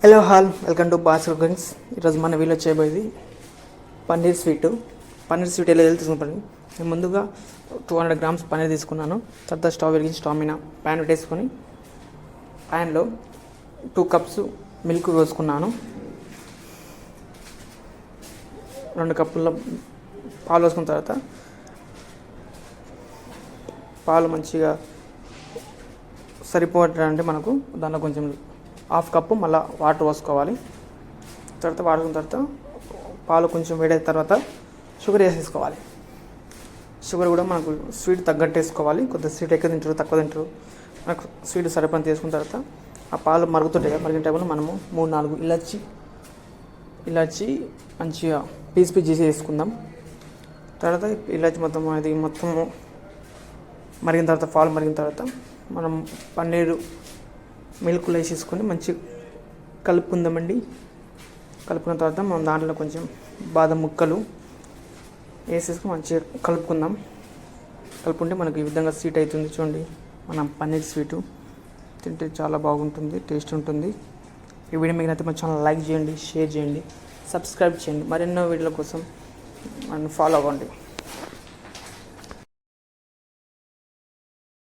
Hello hall welcome to Bhaskar cookings. ఈరోజు మన video చేయబోయేది పన్నీర్ స్వీట్ ఎలా తీసుకుని నేను ముందుగా 200 గ్రామ్స్ పన్నీర్ తీసుకున్నాను. తర్వాత స్టవ్ వెలిగించి స్టవ్ మీద ప్యాన్ పెట్టేసుకొని ప్యాన్లో 2 కప్స్ మిల్క్ వేసుకున్నాను. 2 కప్పుల పాలు వేసుకున్న తర్వాత పాలు మంచిగా సరిపోవట్లంటే మనకు దాంట్లో కొంచెం 1/2 కప్పు మళ్ళీ వాటర్ పోసుకోవాలి. తర్వాత వాడుకున్న తర్వాత పాలు కొంచెం వేడైన తర్వాత షుగర్ వేసేసుకోవాలి. షుగర్ కూడా మనకు స్వీట్ తగ్గట్టు వేసుకోవాలి. కొద్దిగా స్వీట్ ఎక్కువ తింటారు, తక్కువ తింటారు, మనకు స్వీట్ సరిపడి తీసుకున్న తర్వాత ఆ పాలు మరుగుతుంటాయి. మరిగిన టైంలో మనము 3-4 ఇలాచి మంచిగా పీస్ చేసి వేసుకుందాం. తర్వాత ఇలాచి మొత్తం మరిగిన తర్వాత పాలు మరిగిన తర్వాత మనం పన్నీరు మిల్క్లో వేసేసుకొని మంచిగా కలుపుకుందామండి. కలుపుకున్న తర్వాత మనం దాంట్లో కొంచెం బాదం ముక్కలు వేసేసుకొని మంచిగా కలుపుకుంటే మనకు ఈ విధంగా స్వీట్ అవుతుంది. చూడండి, మన పన్నీర్ స్వీటు తింటే చాలా బాగుంటుంది, టేస్ట్ ఉంటుంది. ఈ వీడియో మీకు అయితే మన ఛానల్ లైక్ చేయండి, షేర్ చేయండి, సబ్స్క్రైబ్ చేయండి. మరెన్నో వీడియోల కోసం నన్ను ఫాలో అవ్వండి.